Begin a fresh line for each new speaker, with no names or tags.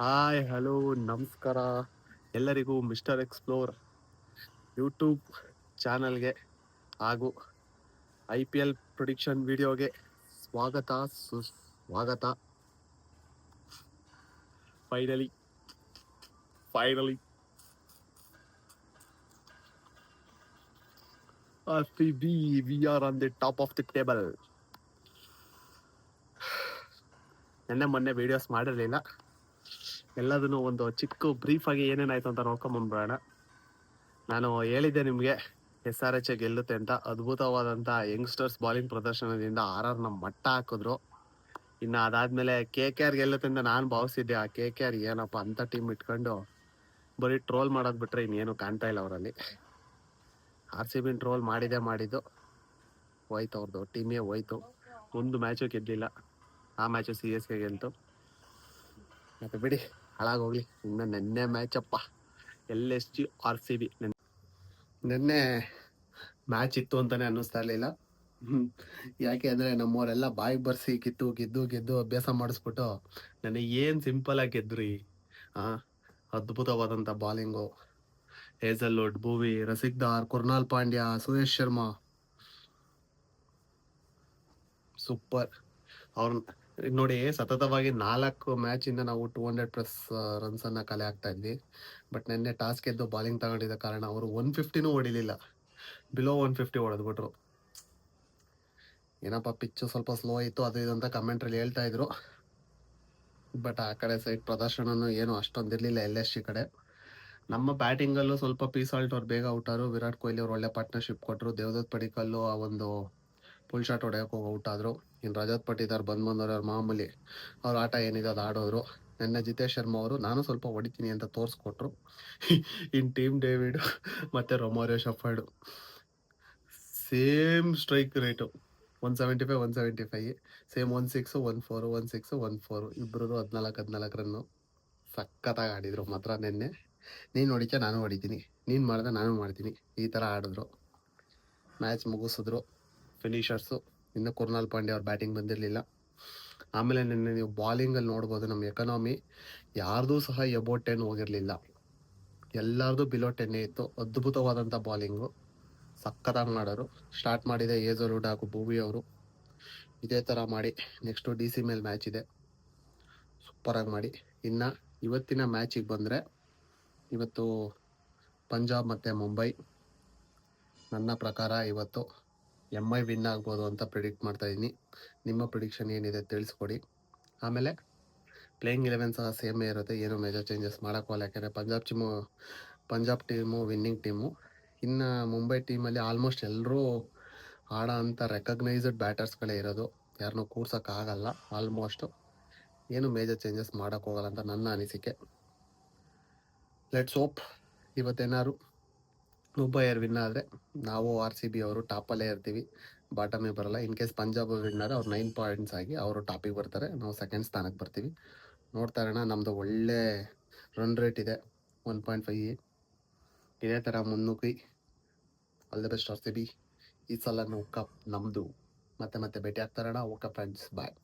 Hi hello ನಮಸ್ಕಾರ ಎಲ್ಲರಿಗೂ mister explore YouTube ಚಾನಲ್ಗೆ ಹಾಗೂ IPL ಪ್ರೊಡಿಕ್ಷನ್ ವಿಡಿಯೋಗೆ ಸ್ವಾಗತ ಸುಸ್ವಾಗತ. Finally RCB, we are on the top of the table. ನೆನ್ನೆ ಮೊನ್ನೆ ವಿಡಿಯೋಸ್ ಮಾಡಿರಲಿಲ್ಲ, ಎಲ್ಲದನ್ನು ಒಂದು ಚಿಕ್ಕ ಬ್ರೀಫ್ ಆಗಿ ಏನೇನಾಯ್ತು ಅಂತ ನೋಡ್ಕೊಂಬಂದ್ಬಿಡೋಣ. ನಾನು ಹೇಳಿದ್ದೆ ನಿಮಗೆ SRH ಗೆಲ್ಲುತ್ತೆ ಅಂತ. ಅದ್ಭುತವಾದಂಥ ಯಂಗ್ಸ್ಟರ್ಸ್ ಬಾಲಿಂಗ್ ಪ್ರದರ್ಶನದಿಂದ RR ಮಟ್ಟ ಹಾಕಿದ್ರು. ಇನ್ನು ಅದಾದ್ಮೇಲೆ KKR ಗೆಲ್ಲುತ್ತೆ ಅಂತ ನಾನು ಭಾವಿಸಿದ್ದೆ. ಆ KKR ಏನಪ್ಪ ಅಂತ ಟೀಮ್ ಇಟ್ಕೊಂಡು ಬರೀ ಟ್ರೋಲ್ ಮಾಡೋದು ಬಿಟ್ರೆ ಇನ್ನೇನು ಕಾಣ್ತಾ ಇಲ್ಲ ಅವರಲ್ಲಿ. RCB ಟ್ರೋಲ್ ಮಾಡಿದ್ದು ಹೋಯ್ತು, ಅವ್ರದ್ದು ಟೀಮೇ ಹೋಯ್ತು. ಒಂದು ಮ್ಯಾಚು ಗೆದ್ದಿಲ್ಲ, ಆ ಮ್ಯಾಚು CSK ಗೆಲ್ತು. ಮತ್ತೆ ಬಿಡಿ, ಹಾಳಾಗೋಗ್ಲಿ. ಇನ್ನು ನೆನ್ನೆ ಮ್ಯಾಚಪ್ಪ, LSG RCB. ನೆನ್ನೆ ಮ್ಯಾಚ್ ಇತ್ತು ಅಂತಾನೆ ಅನ್ನಿಸ್ತಾ ಇರಲಿಲ್ಲ. ಯಾಕೆ ಅಂದರೆ ನಮ್ಮವರೆಲ್ಲ ಬಾಯಿಗೆ ಬರ್ಸಿ ಗೆದ್ದು ಅಭ್ಯಾಸ ಮಾಡಿಸ್ಬಿಟ್ಟು ನನಗೆ ಏನು ಸಿಂಪಲ್ ಆಗಿ ಗೆದ್ರಿ. ಅದ್ಭುತವಾದಂಥ ಬಾಲಿಂಗು, ಹೇಸಲ್ವುಡ್, ಭುವಿ, ರಸಿಕ್ದಾರ್, ಕುರ್ನಾಲ್ ಪಾಂಡ್ಯ, ಸುರೇಶ್ ಶರ್ಮಾ, ಸೂಪರ್. ಅವ್ರನ್ನ ನೋಡಿ, ಸತತವಾಗಿ 4 ಮ್ಯಾಚಿಂದ ನಾವು 200+ ರನ್ಸನ್ನು ಕಲೆ ಆಗ್ತಾ ಇದ್ವಿ. ಬಟ್ ನೆನ್ನೆ ಟಾಸ್ ಗೆದ್ದು ಬಾಲಿಂಗ್ ತಗೊಂಡಿದ್ದ ಕಾರಣ ಅವರು 150 ಹೊಡಿಲಿಲ್ಲ, ಬಿಲೋ 150 ಹೊಡೆದ್ಬಿಟ್ರು. ಏನಪ್ಪ ಪಿಚ್ಚು ಸ್ವಲ್ಪ ಸ್ಲೋ ಇತ್ತು, ಅದು ಇದು ಅಂತ ಕಮೆಂಟ್ರಲ್ಲಿ ಹೇಳ್ತಾ ಇದ್ರು. ಬಟ್ ಆ ಕಡೆ ಸೈಡ್ ಪ್ರದರ್ಶನನೂ ಏನು ಅಷ್ಟೊಂದಿರಲಿಲ್ಲ LSG ಕಡೆ. ನಮ್ಮ ಬ್ಯಾಟಿಂಗಲ್ಲೂ ಸ್ವಲ್ಪ ಪೀಸಾಲ್ಟ್ ಅವ್ರು ಬೇಗ ಔಟಾದ್ರು. ವಿರಾಟ್ ಕೊಹ್ಲಿ ಅವ್ರು ಒಳ್ಳೆ ಪಾರ್ಟ್ನರ್ಶಿಪ್ ಕೊಟ್ಟರು. ದೇವದತ್ ಪಡಿಕಲ್ಲು ಆ ಒಂದು ಫುಲ್ ಶಾಟ್ ಹೊಡೆಯೋಕೆ ಹೋಗಿ ಔಟ್ ಆದರು. ಇನ್ನು ರಜತ್ ಪಟ್ಟಿದಾರ್ ಬಂದವ್ರು ಅವ್ರ ಮಾಮೂಲಿ ಅವ್ರ ಆಟ ಏನಿದೆ ಅದು ಆಡೋರು. ನೆನ್ನೆ ಜಿತೇಶ್ ಶರ್ಮಾ ಅವರು ನಾನು ಸ್ವಲ್ಪ ಹೊಡಿತೀನಿ ಅಂತ ತೋರಿಸ್ಕೊಟ್ರು. ಇನ್ನು ಟೀಮ್ ಡೇವಿಡ್ ಮತ್ತು Romario Shepherd same strike rate 175 175, same 16 14 16 14, ಇಬ್ಬರು 14 ರನ್ನು. ಸಖತ್ತಾಗಿ ಆಡಿದ್ರು ಮಾತ್ರ ನೆನ್ನೆ. ನೀನು ಹೊಡಿತ ನಾನು ಹೊಡಿತೀನಿ, ನೀನು ಮಾಡಿದೆ ನಾನು ಮಾಡ್ತೀನಿ, ಈ ಥರ ಆಡಿದ್ರು. ಮ್ಯಾಚ್ ಮುಗಿಸಿದ್ರು ಫಿನಿಷರ್ಸು. ಇನ್ನು ಕುರ್ನಾಲ್ ಪಾಂಡ್ಯ ಅವ್ರ ಬ್ಯಾಟಿಂಗ್ ಬಂದಿರಲಿಲ್ಲ. ಆಮೇಲೆ ನಿನ್ನೆ ನೀವು ಬಾಲಿಂಗಲ್ಲಿ ನೋಡ್ಬೋದು, ನಮ್ಮ ಎಕನಾಮಿ ಯಾರ್ದೂ ಸಹ ಎಬೋ 10 ಹೋಗಿರಲಿಲ್ಲ, ಎಲ್ಲರದು ಬಿಲೋ 10 ಇತ್ತು. ಅದ್ಭುತವಾದಂಥ ಬಾಲಿಂಗು, ಸಖತ್ತಾಗಿ ಮಾಡೋರು. ಸ್ಟಾರ್ಟ್ ಮಾಡಿದೆ ಹೇಸಲ್ವುಡ್ ಹಾಗೂ ಭುವಿ ಅವರು. ಇದೇ ಥರ ಮಾಡಿ ನೆಕ್ಸ್ಟು DC ಮೇಲೆ ಮ್ಯಾಚ್ ಇದೆ, ಸೂಪರಾಗಿ ಮಾಡಿ. ಇನ್ನು ಇವತ್ತಿನ ಮ್ಯಾಚಿಗೆ ಬಂದರೆ, ಇವತ್ತು ಪಂಜಾಬ್ ಮತ್ತು ಮುಂಬೈ. ನನ್ನ ಪ್ರಕಾರ ಇವತ್ತು MI ವಿನ್ ಆಗ್ಬೋದು ಅಂತ ಪ್ರಿಡಿಕ್ಟ್ ಮಾಡ್ತಾಯಿದ್ದೀನಿ. ನಿಮ್ಮ ಪ್ರಿಡಿಕ್ಷನ್ ಏನಿದೆ ತಿಳಿಸ್ಕೊಡಿ. ಆಮೇಲೆ ಪ್ಲೇಯಿಂಗ್ 11 ಸಹ ಸೇಮೇ ಇರುತ್ತೆ, ಏನು ಮೇಜರ್ ಚೇಂಜಸ್ ಮಾಡೋಕ್ಕೋಲ್ಲ. ಯಾಕೆಂದರೆ ಪಂಜಾಬ್ ಟೀಮು ವಿನ್ನಿಂಗ್ ಟೀಮು. ಇನ್ನು ಮುಂಬೈ ಟೀಮಲ್ಲಿ ಆಲ್ಮೋಸ್ಟ್ ಎಲ್ಲರೂ ಆಡೋ ಅಂಥ ರೆಕಗ್ನೈಸ್ಡ್ ಬ್ಯಾಟರ್ಸ್ಗಳೇ ಇರೋದು, ಯಾರನ್ನೂ ಕೂರ್ಸೋಕ್ಕಾಗಲ್ಲ. ಆಲ್ಮೋಸ್ಟು ಏನು ಮೇಜರ್ ಚೇಂಜಸ್ ಮಾಡೋಕ್ಕೋಗಲ್ಲ ಅಂತ ನನ್ನ ಅನಿಸಿಕೆ. ಲೆಟ್ಸ್ ಹೋಪ್ ಇವತ್ತೇನಾದ್ರು ಮುಂಬೈಯರ್ ವಿನ್ ಆದರೆ ನಾವು RCB ಅವರು ಟಾಪಲ್ಲೇ ಇರ್ತೀವಿ, ಬಾಟಮೇ ಬರಲ್ಲ. ಇನ್ ಕೇಸ್ ಪಂಜಾಬ್ ವಿನ್ ಆದರೆ ಅವ್ರು 9 ಪಾಯಿಂಟ್ಸ್ ಆಗಿ ಅವರು ಟಾಪಿಗೆ ಬರ್ತಾರೆ, ನಾವು ಸೆಕೆಂಡ್ ಸ್ಥಾನಕ್ಕೆ ಬರ್ತೀವಿ. ನೋಡ್ತಾ ಇರೋಣ. ನಮ್ಮದು ಒಳ್ಳೆ ರನ್ ರೇಟ್ ಇದೆ, 1.5. ಇದೇ ಥರ ಮುನ್ನುಗ್ಗಿ. All the best RCB. ಈ ಸಲ ಕಪ್ ನಮ್ಮದು. ಮತ್ತೆ ಭೇಟಿ ಆಗ್ತಾ ಇರೋಣ. ಓಕೆ ಫ್ರೆಂಡ್ಸ್, ಬಾಯ್.